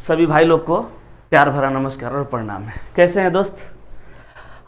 सभी भाई लोग को प्यार भरा नमस्कार और प्रणाम है। कैसे हैं दोस्त?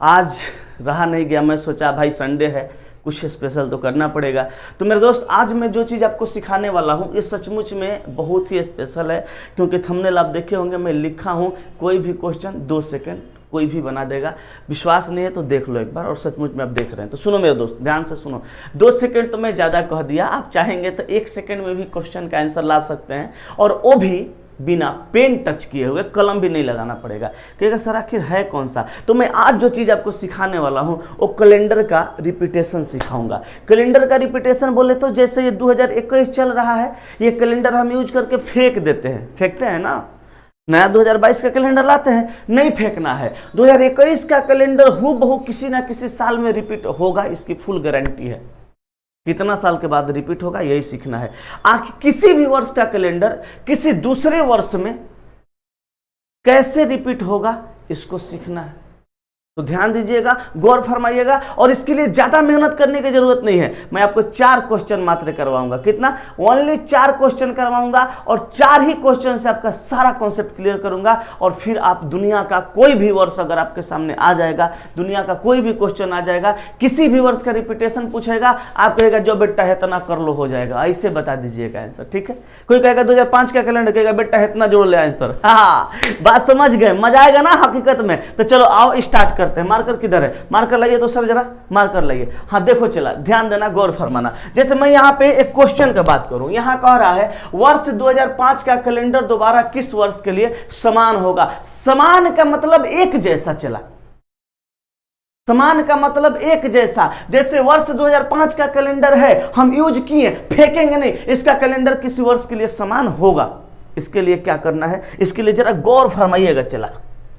आज रहा नहीं गया, मैं सोचा भाई संडे है कुछ स्पेशल तो करना पड़ेगा। तो मेरे दोस्त आज मैं जो चीज़ आपको सिखाने वाला हूँ ये सचमुच में बहुत ही स्पेशल है, क्योंकि थंबनेल आप देखे होंगे मैं लिखा हूँ कोई भी क्वेश्चन 2 सेकंड कोई भी बना देगा। विश्वास नहीं है तो देख लो एक बार, और सचमुच में आप देख रहे हैं तो सुनो मेरे दोस्त, ध्यान से सुनो। 2 सेकंड तो मैं ज़्यादा कह दिया, आप चाहेंगे तो 1 सेकंड में भी क्वेश्चन का आंसर ला सकते हैं, और वो भी बिना पेन टच किए हुए, कलम भी नहीं लगाना पड़ेगा। कहेगा सर आखिर है कौन सा? तो मैं आज जो चीज़ आपको सिखाने वाला हूँ वो कैलेंडर का रिपीटेशन सिखाऊंगा। कैलेंडर का रिपीटेशन बोले तो जैसे ये 2021 चल रहा है, ये कैलेंडर हम यूज करके फेंक देते हैं, फेंकते हैं ना, नया 2022 का कैलेंडर लाते हैं, नहीं फेंकना है। 2021 का कैलेंडर हूबहू किसी ना किसी साल में रिपीट होगा, इसकी फुल गारंटी है। कितना साल के बाद रिपीट होगा यही सीखना है। आखिर किसी भी वर्ष का कैलेंडर किसी दूसरे वर्ष में कैसे रिपीट होगा इसको सीखना है। तो ध्यान दीजिएगा, गौर फरमाइएगा, और इसके लिए ज्यादा मेहनत करने की जरूरत नहीं है। मैं आपको 4 क्वेश्चन मात्र करवाऊंगा। कितना? ओनली 4 क्वेश्चन करवाऊंगा, और 4 ही क्वेश्चन से आपका सारा कॉन्सेप्ट क्लियर करूंगा। और फिर आप दुनिया का कोई भी वर्ष अगर आपके सामने आ जाएगा, दुनिया का कोई भी क्वेश्चन आ जाएगा, किसी भी वर्ष का रिपीटेशन पूछेगा, आप कहेगा जो बेटा है इतना कर लो, हो जाएगा। ऐसे बता दीजिएगा आंसर, ठीक है? कोई कहेगा 2005 का कैलेंडर, कहेगा बेटा है इतना जोड़ ले आंसर। हाँ, बात समझ गए, मजा आएगा ना हकीकत में। तो चलो आओ स्टार्ट करते हैं। मार्कर किधर है? मार्कर लाइए तो सर जरा मार्कर लाइए। हाँ देखो, चला ध्यान देना, गौर फरमाना। जैसे मैं यहाँ पे एक क्वेश्चन की बात करूं, यहाँ कह रहा है वर्ष 2005 का कैलेंडर दोबारा किस वर्ष के लिए समान होगा। समान का मतलब एक जैसा। चला, समान का मतलब एक जैसा। जैसे वर्ष 2005 का कैलेंडर है, हम यूज किए, फेंकेंगे नहीं, इसका कैलेंडर किसी वर्ष के लिए समान होगा। इसके लिए क्या करना है, इसके लिए जरा गौर फरमाइएगा। चला,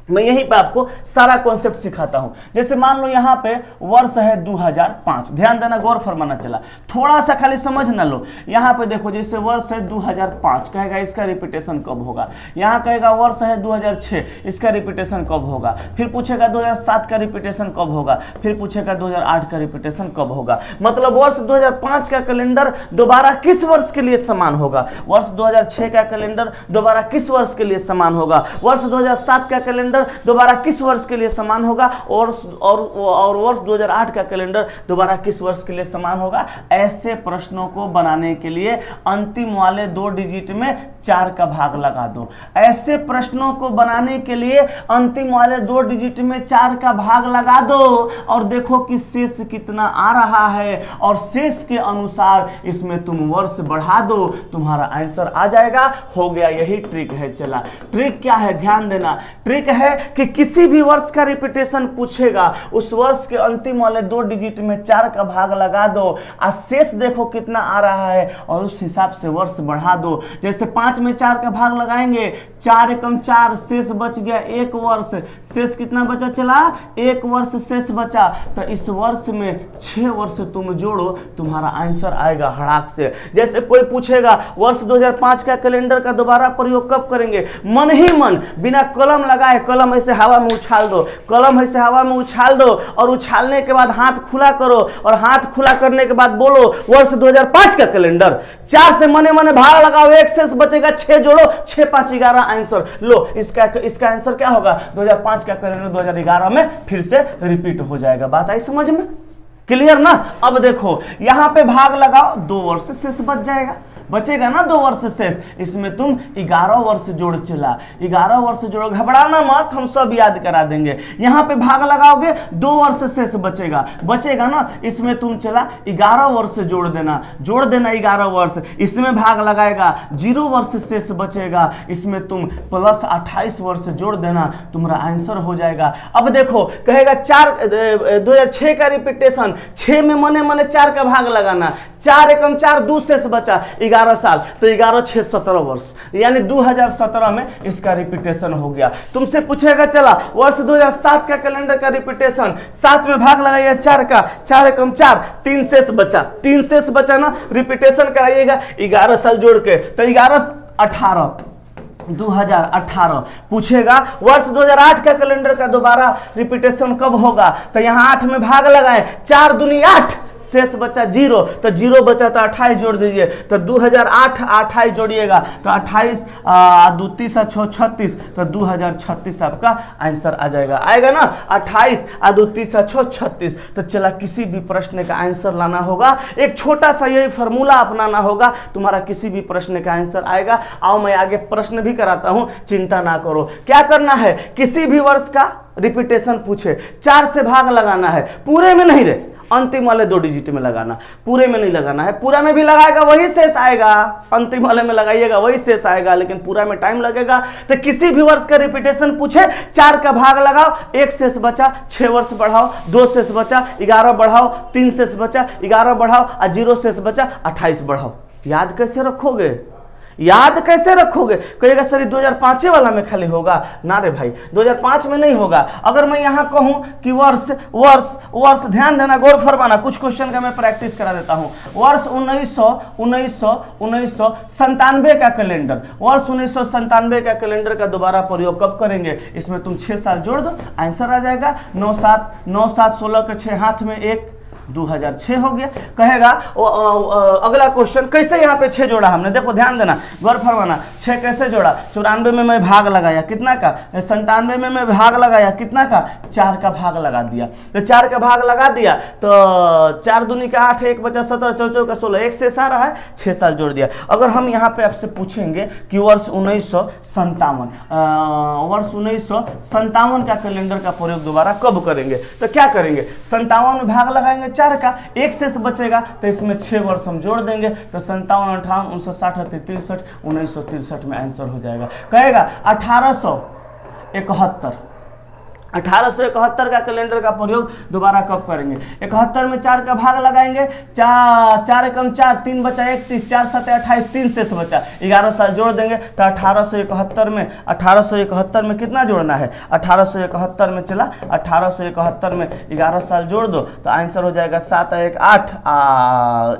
मैं यहीं पे आपको सारा कॉन्सेप्ट सिखाता हूं। जैसे मान लो यहाँ पे वर्ष है 2005, ध्यान देना, गौर फरमाना। चला, थोड़ा सा खाली समझ ना लो। यहाँ पे देखो, जैसे वर्ष है 2005, कहेगा इसका रिपीटेशन कब होगा। यहाँ कहेगा वर्ष है 2006, इसका रिपीटेशन कब होगा। फिर पूछेगा 2007 का रिपीटेशन कब होगा। फिर पूछेगा 2008 का रिपीटेशन कब होगा। मतलब वर्ष 2005 का कैलेंडर दोबारा किस वर्ष के लिए समान होगा। वर्ष 2006 का कैलेंडर दोबारा किस वर्ष के लिए समान होगा। वर्ष 2007 का कैलेंडर दोबारा किस वर्ष के लिए समान होगा, और वर्ष 2008 का कैलेंडर दोबारा किस वर्ष के लिए समान होगा। ऐसे प्रश्नों को बनाने के लिए अंतिम वाले 2 डिजिट में 4 का भाग लगा दो। ऐसे प्रश्नों को बनाने के लिए अंतिम वाले 2 डिजिट में 4 का भाग लगा दो, और देखो कि शेष कितना आ रहा है, और शेष के अनुसार इसमें तुम वर्ष बढ़ा दो, तुम्हारा आंसर आ जाएगा। हो गया, यही ट्रिक है। चला, ट्रिक क्या है, ध्यान देना। ट्रिक है कि किसी भी वर्ष का रिपीटेशन पूछेगा, उस वर्ष के अंतिम वाले 2 डिजिट में 4 का भाग लगा दो, और शेष देखो कितना आ रहा है, और उस हिसाब से वर्ष बढ़ा दो। जैसे 5 में 4 का भाग लगाएंगे, 4 एकम 4, शेष बच गया 1 वर्ष। शेष कितना बचा? चला, 1 वर्ष शेष बचा। तो इस वर्ष में 6 वर्ष तुम जोड़ो, तुम्हारा आंसर आएगा हड़ाक से। जैसे कोई पूछेगा वर्ष 2005 का कैलेंडर का दोबारा प्रयोग कब करेंगे, मन ही मन बिना कलम लगाए, कलम ऐसे हवा में उछाल दो, कलम ऐसे हवा में उछाल दो, और उछालने के बाद हाथ खुला करो, और हाथ खुला करने के बाद बोलो वर्ष 2005 का कैलेंडर। 4 से मने मने भाग लगाओ, 1 शेष बचेगा, 6 जोड़ो, 6 5 11 आंसर लो। इसका आंसर क्या होगा? 2005 का कैलेंडर 2011 में फिर से रिपीट हो जाएगा। बात आई समझ में? क्लियर ना? अब देखो यहाँ पे भाग लगाओ, 2 वर्ष शेष बच जाएगा, बचेगा ना 2 वर्ष शेष। इसमें तुम 11 वर्ष जोड़। चला, 11 वर्ष जोड़ो, घबराना मत, हम सब याद करा देंगे। यहाँ पे भाग लगाओगे, 2 वर्ष शेष बचेगा ना, इसमें तुम चला 11 वर्ष जोड़ देना 11 वर्ष। इसमें भाग लगाएगा, 0 वर्ष शेष बचेगा, इसमें तुम प्लस 28 वर्ष जोड़ देना, तुम्हारा आंसर हो जाएगा। अब देखो, कहेगा 2006 का रिपीटेशन, 6 में मने मने 4 का भाग लगाना, 4 एकम 4, 2 शेष बचा, 11 साल, तो 11 6 17 वर्ष, यानी 2017 में इसका रिपीटेशन हो गया। तुमसे पूछेगा चला वर्ष 2007 का कैलेंडर का रिपीटेशन, 7 में भाग लगाइए 4 का, 4 एकम 4, 3 शेष बचा ना, रिपीटेशन कराइएगा 11 साल जोड़ के, तो 11 18 2018। पूछेगा वर्ष 2008 का कैलेंडर का दोबारा रिपीटेशन कब होगा, तो यहाँ 8 में भाग लगाएं, 4 दूनी 8, शेष बचा 0, तो 0 बचा तो 28 जोड़ दीजिए, तो 2008 28 जोड़िएगा तो 28 2 30 36, तो 2036 आपका आंसर आ जाएगा। आएगा ना 28 2 30 36। तो चला किसी भी प्रश्न का आंसर लाना होगा, एक छोटा सा यही फॉर्मूला अपनाना होगा, तुम्हारा किसी भी प्रश्न का आंसर आएगा। आओ मैं आगे प्रश्न भी कराता हूं, चिंता ना करो। क्या करना है, किसी भी वर्ष का रिपीटेशन पूछे 4 से भाग लगाना है, पूरे में नहीं रे, अंतिम वाले 2 डिजिट में लगाना, पूरे में नहीं लगाना है। पूरा में भी लगाएगा वही शेष आएगा, अंतिम वाले में लगाइएगा वही शेष आएगा, लेकिन पूरा में टाइम लगेगा। तो किसी भी वर्ष का रिपीटेशन पूछे 4 का भाग लगाओ, 1 शेष बचा 6 वर्ष बढ़ाओ, 2 शेष बचा 11 बढ़ाओ, 3 शेष बचा 11 बढ़ाओ और 0 शेष बचा 28 बढ़ाओ। याद कैसे रखोगे, याद कैसे रखोगे? कहेगा सर 2005 वाला में खाली होगा ना रे भाई, 2005 में नहीं होगा। अगर मैं यहाँ कहूँ कि वर्ष वर्ष वर्ष, ध्यान देना, गौर फरमाना, कुछ क्वेश्चन का मैं प्रैक्टिस करा देता हूँ। वर्ष 1997 का कैलेंडर, वर्ष 1997 का कैलेंडर का दोबारा प्रयोग कब करेंगे? इसमें तुम 6 साल जोड़ दो, आंसर आ जाएगा 9 7 16 के 6 हाथ में 1, 2006 हो गया। कहेगा अगला क्वेश्चन, कैसे यहाँ पे 6 जोड़ा हमने, देखो ध्यान देना, गौर फरमाना। 6 कैसे जोड़ा? 94 में मैं भाग लगाया कितना का, 97 में मैं भाग लगाया कितना का, 4 का भाग लगा दिया। तो 4 का भाग लगा दिया तो 4 दूनी का 8, 1 बचा 17, 4 4 का 16, 1 शेष आ रहा है, 6 साल जोड़ दिया। अगर हम यहाँ पे आपसे पूछेंगे कि वर्ष 1957 का कैलेंडर का प्रयोग दोबारा कब करेंगे, तो क्या करेंगे? 57 में भाग लगाएंगे 4 का, 1 शेष बचेगा तो इसमें 6 वर्ष हम जोड़ देंगे, तो 57 58 1960 63 1963 में आंसर हो जाएगा। कहेगा 1871 का कैलेंडर का प्रयोग दोबारा कब करेंगे? 71 में 4 का भाग लगाएंगे, 4 एकम 4, 3 बचा 31, 4 7 28, 3 शेष बचा, 11 साल जोड़ देंगे तो 1871 में कितना जोड़ना है? 1871 में चला, 1871 में 11 साल जोड़ दो तो आंसर हो जाएगा 7 1 8,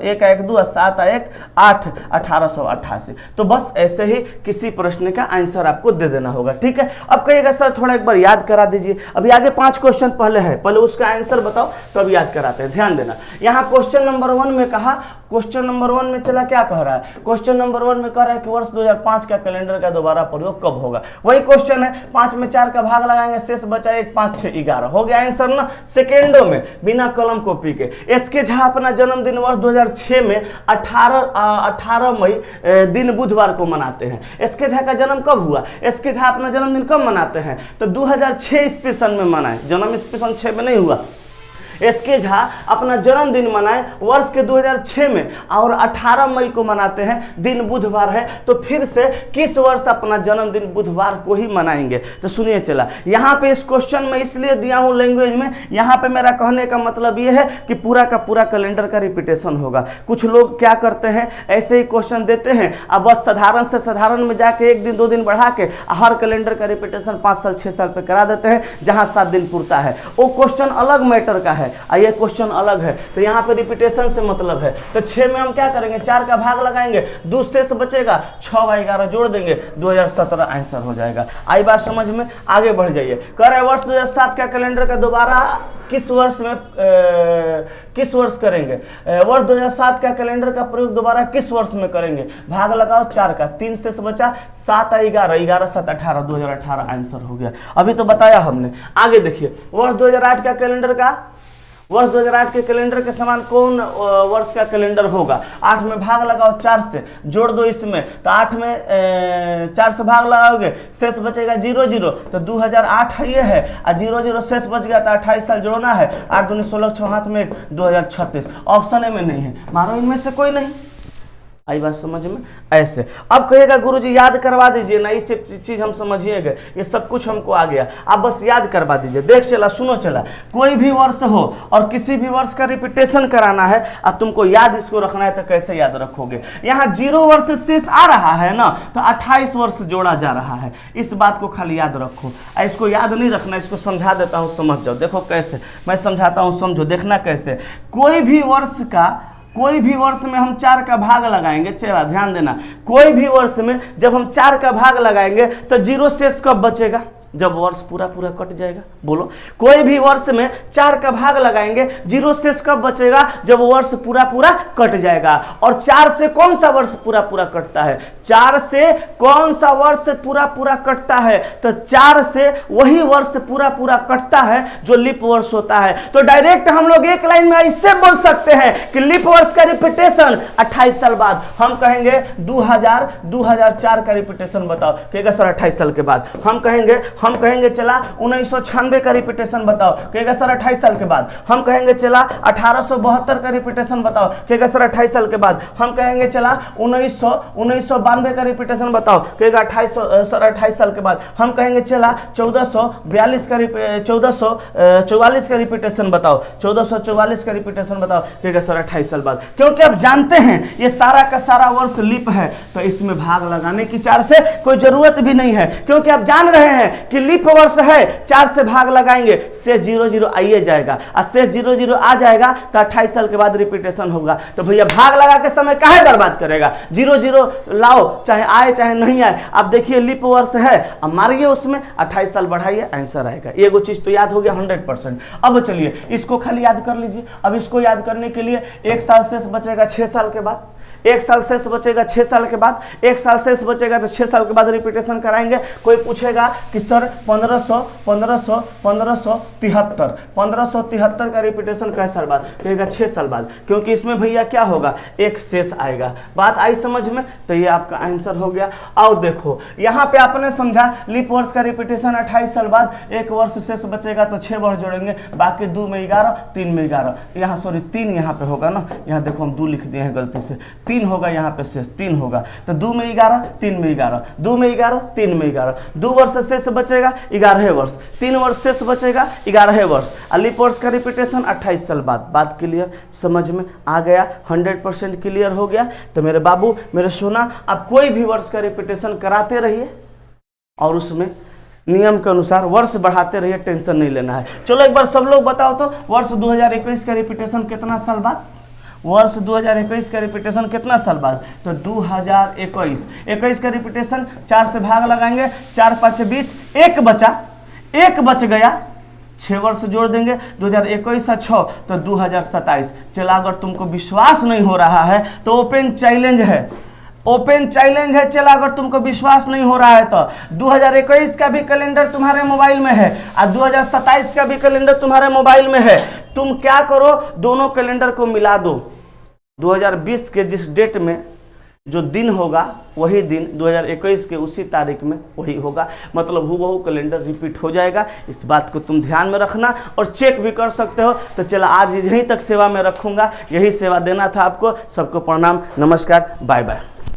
1 1 2 7 1 8, 1888। तो बस ऐसे ही किसी प्रश्न का आंसर आपको दे देना होगा, ठीक है। अब कहिएगा सर थोड़ा एक बार याद करा दीजिए, अभी आगे 5 क्वेश्चन पहले है, पहले उसका आंसर बताओ तो अब याद कराते हैं। ध्यान देना, यहाँ क्वेश्चन नंबर 1 में कहा, क्वेश्चन नंबर 1 में चला क्या कह रहा है? क्वेश्चन नंबर 1 में कह रहा है कि वर्ष 2005 का कैलेंडर का दोबारा प्रयोग कब होगा। वही क्वेश्चन है, 5 में 4 का भाग लगाएंगे, शेष बचा 1 5 6 11, हो गया आंसर ना, सेकेंडों में, बिना कलम कॉपी के। एसके झा अपना जन्मदिन वर्ष 2006 में 18 मई दिन बुधवार को मनाते हैं। एसके झा का जन्म कब हुआ? एसके झा अपना जन्मदिन कब मनाते हैं? तो 2006 स्पेशल में मनाए, जन्म स्पेशल 6 में नहीं हुआ। एसके झा अपना जन्मदिन मनाए वर्ष के 2006 में और 18 मई को मनाते हैं, दिन बुधवार है, तो फिर से किस वर्ष अपना जन्मदिन बुधवार को ही मनाएंगे? तो सुनिए चला, यहाँ पे इस क्वेश्चन में इसलिए दिया हूँ लैंग्वेज में, यहाँ पे मेरा कहने का मतलब ये है कि पूरा का पूरा कैलेंडर का रिपीटेशन होगा। कुछ लोग क्या करते हैं, ऐसे ही क्वेश्चन देते हैं, अब बस साधारण से साधारण में जाके 1 दिन 2 दिन बढ़ा के हर कैलेंडर का रिपीटेशन 5 साल 6 साल पे करा देते हैं, जहाँ 7 दिन पुरता है। वो क्वेश्चन अलग मैटर का है, ये क्वेश्चन अलग है। तो यहाँ पे रिपीटेशन से मतलब है, तो 6 में हम क्या करेंगे? 4 का भाग लगाएंगे, 2 शेष बचेगा, 6 व 11 जोड़ देंगे, 2017 आंसर हो जाएगा। आई बात समझ में? आगे बढ़ जाइए। कह रहे वर्ष 2007 का कैलेंडर का दोबारा किस वर्ष करेंगे? वर्ष 2007 का कैलेंडर का प्रयोग दोबारा किस वर्ष में करेंगे? भाग लगाओ 4 का, 3 शेष बचा, 7 11, 11 7 18, 2018 आंसर हो गया। अभी तो बताया हमने। आगे देखिए, वर्ष 2008 का कैलेंडर का, वर्ष 2008 के कैलेंडर के समान कौन वर्ष का कैलेंडर होगा? 8 में भाग लगाओ 4 से, जोड़ दो इसमें, तो 8 में 4 से भाग लगाओगे, शेष बचेगा 0 0, तो 2008 ये है, और 0 0 शेष बच गया तो 28 साल जोड़ना है, 8 दूनी 16 6 हाथ में 2036। ऑप्शन ए में नहीं है, मानो इनमें से कोई नहीं। आई बात समझ में? ऐसे अब कहिएगा गुरुजी याद करवा दीजिए ना, ये चीज हम समझिएगा, ये सब कुछ हमको आ गया, आप बस याद करवा दीजिए। देख चला, सुनो चला, कोई भी वर्ष हो और किसी भी वर्ष का रिपीटेशन कराना है, अब तुमको याद इसको रखना है, तो कैसे याद रखोगे? यहाँ 0 वर्ष शेष आ रहा है ना, तो 28 वर्ष जोड़ा जा रहा है, इस बात को खाली याद रखो। इसको याद नहीं रखना, इसको समझा देता हूँ, समझ जाओ। देखो कैसे मैं समझाता हूँ, समझो, देखना कैसे। कोई भी वर्ष में हम 4 का भाग लगाएंगे, चला ध्यान देना, कोई भी वर्ष में जब हम 4 का भाग लगाएंगे तो 0 शेष कब बचेगा? जब वर्ष पूरा पूरा कट जाएगा? बोलो, कोई भी वर्ष में 4 का भाग लगाएंगे, 0 शेष कब बचेगा? जब वर्ष पूरा पूरा कट जाएगा। और 4 से कौन सा वर्ष पूरा पूरा कटता है? 4 से कौन सा वर्ष पूरा पूरा कटता है? तो 4 से वही वर्ष पूरा पूरा कटता है जो लीप वर्ष होता है। तो डायरेक्ट हम लोग एक लाइन में ऐसे बोल सकते हैं कि लीप वर्ष का रिपीटेशन 28 साल बाद। हम कहेंगे 2004 का रिपीटेशन बताओ, कहेगा सर 28 साल के बाद। हम कहेंगे चला 1996 का रिपीटेशन बताओ, कहेगा सर 28 साल के बाद। हम कहेंगे चला 1872 का रिपीटेशन बताओ, कहेगा सर 28 साल के बाद। हम कहेंगे चला 1992 का रिपीटेशन बताओ, कहेगा 28 साल के बाद। हम कहेंगे चला 1444 का रिपीटेशन बताओ, 1444 का रिपीटेशन बताओ, कहेगा सर 28 साल बाद। क्योंकि अब जानते हैं ये सारा का सारा वर्ष लीप है, तो इसमें भाग लगाने की 4 से कोई जरूरत भी नहीं है, क्योंकि आप जान रहे हैं कि लीप वर्ष है, 4 से भाग लगाएंगे, शेष 0 आइए जाएगा, और शेष 0 आ जाएगा तो 28 साल के बाद रिपीटेशन होगा। तो भैया भाग लगा के समय काहे बर्बाद करेगा? 0 लाओ, चाहे आए चाहे नहीं आए। अब देखिए लीप वर्ष है, अब मारिए उसमें 28 साल बढ़ाइए, आंसर आएगा। ये वो चीज तो याद हो गया 100%। अब चलिए इसको खाली याद कर लीजिए। अब इसको याद करने के लिए 1 साल शेष बचेगा 6 साल के बाद, 1 साल शेष बचेगा 6 साल के बाद, 1 साल शेष बचेगा तो 6 साल के बाद रिपीटेशन कराएंगे। कोई पूछेगा कि सर 1573 का रिपीटेशन कै साल बाद? कहेगा 6 साल बाद, क्योंकि इसमें भैया क्या होगा? एक शेष आएगा। बात आई समझ में? तो ये आपका आंसर हो गया। और देखो यहाँ पे आपने समझा लीप वर्ष का रिपीटेशन 28 साल बाद, 1 वर्ष शेष बचेगा तो 6 वर्ष जोड़ेंगे, बाकी 2 में 11, 3 में 11, यहाँ सॉरी 3 यहाँ पे होगा ना, यहाँ देखो हम 2 लिख दिए हैं गलती से, 3 होगा यहाँ पे शेष, 3 होगा तो 2 में 11, 3 में 11, 2 में 11, 3 में 11, 2 वर्ष शेष बचेगा 11 वर्ष, 3 वर्ष शेष बचेगा 11 वर्ष। लीप वर्ष का रिपीटेशन 28 साल बाद। बात क्लियर, समझ में आ गया? 100% क्लियर हो गया। तो मेरे बाबू मेरे सोना, आप कोई भी वर्ष का रिपीटेशन कराते रहिए और उसमें नियम के अनुसार वर्ष बढ़ाते रहिए, टेंशन नहीं लेना है। चलो एक बार सब लोग बताओ तो वर्ष 2021 का रिपीटेशन कितना साल बाद? वर्ष 2021 का रिपीटेशन कितना साल बाद? तो 2021 का रिपीटेशन 4 से भाग लगाएंगे, 4 5 20, 1 बच गया, 6 वर्ष जोड़ देंगे, 2021 से 6 तो 2027। चला अगर तुमको विश्वास नहीं हो रहा है तो ओपन चैलेंज है, चला अगर तुमको विश्वास नहीं हो रहा है तो 2021 का भी कैलेंडर तुम्हारे मोबाइल में है और 2027 का भी कैलेंडर तुम्हारे मोबाइल में है। तुम क्या करो, दोनों कैलेंडर को मिला दो। 2020 के जिस डेट में जो दिन होगा वही दिन 2021 के उसी तारीख में वही होगा, मतलब हूबहू कैलेंडर रिपीट हो जाएगा। इस बात को तुम ध्यान में रखना और चेक भी कर सकते हो। तो चला आज यहीं तक सेवा में रखूंगा, यही सेवा देना था आपको। सबको प्रणाम, नमस्कार, बाय बाय।